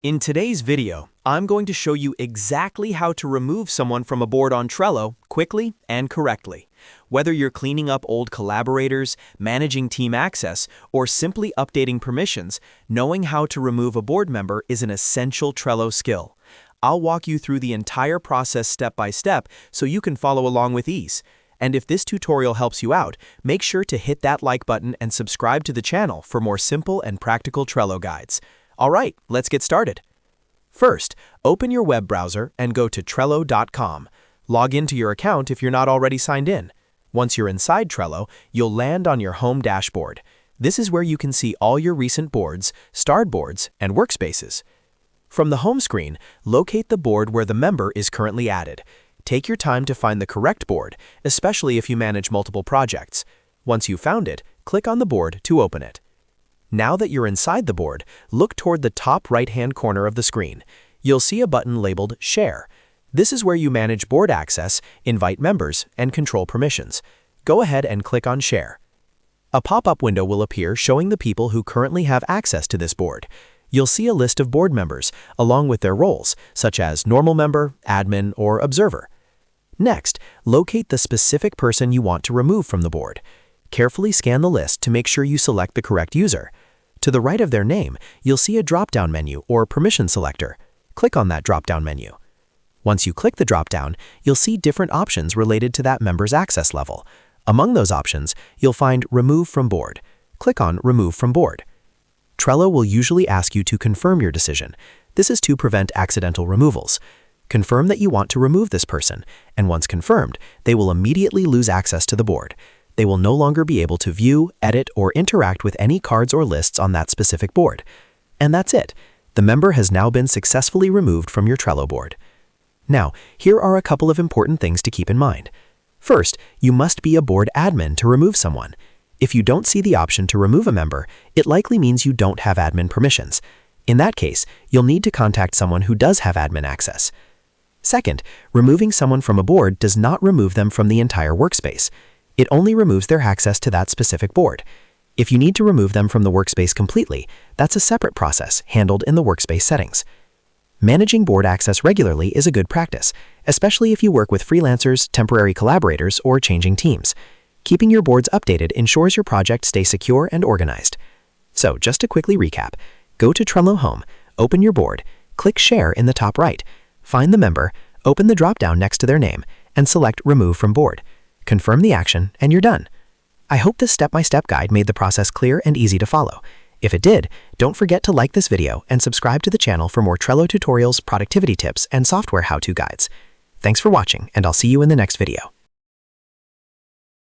In today's video, I'm going to show you exactly how to remove someone from a board on Trello quickly and correctly. Whether you're cleaning up old collaborators, managing team access, or simply updating permissions, knowing how to remove a board member is an essential Trello skill. I'll walk you through the entire process step by step so you can follow along with ease. And if this tutorial helps you out, make sure to hit that like button and subscribe to the channel for more simple and practical Trello guides. Alright, let's get started. First, open your web browser and go to Trello.com. Log into your account if you're not already signed in. Once you're inside Trello, you'll land on your home dashboard. This is where you can see all your recent boards, starred boards, and workspaces. From the home screen, locate the board where the member is currently added. Take your time to find the correct board, especially if you manage multiple projects. Once you've found it, click on the board to open it. Now that you're inside the board, look toward the top right-hand corner of the screen. You'll see a button labeled Share. This is where you manage board access, invite members, and control permissions. Go ahead and click on Share. A pop-up window will appear showing the people who currently have access to this board. You'll see a list of board members, along with their roles, such as normal member, admin, or observer. Next, locate the specific person you want to remove from the board. Carefully scan the list to make sure you select the correct user. To the right of their name, you'll see a drop-down menu or permission selector. Click on that drop-down menu. Once you click the drop-down, you'll see different options related to that member's access level. Among those options, you'll find Remove from Board. Click on Remove from Board. Trello will usually ask you to confirm your decision. This is to prevent accidental removals. Confirm that you want to remove this person, and once confirmed, they will immediately lose access to the board. They will no longer be able to view, edit, or interact with any cards or lists on that specific board. And that's it. The member has now been successfully removed from your Trello board. Now, here are a couple of important things to keep in mind. First, you must be a board admin to remove someone. If you don't see the option to remove a member, it likely means you don't have admin permissions. In that case, you'll need to contact someone who does have admin access. Second, removing someone from a board does not remove them from the entire workspace. It only removes their access to that specific board. If you need to remove them from the workspace completely, that's a separate process handled in the workspace settings. Managing board access regularly is a good practice, especially if you work with freelancers, temporary collaborators, or changing teams. Keeping your boards updated ensures your project stays secure and organized. So, just to quickly recap, go to Trello Home, open your board, click Share in the top right, find the member, open the drop-down next to their name, and select Remove from Board. Confirm the action, and you're done. I hope this step-by-step guide made the process clear and easy to follow. If it did, don't forget to like this video and subscribe to the channel for more Trello tutorials, productivity tips, and software how-to guides. Thanks for watching, and I'll see you in the next video.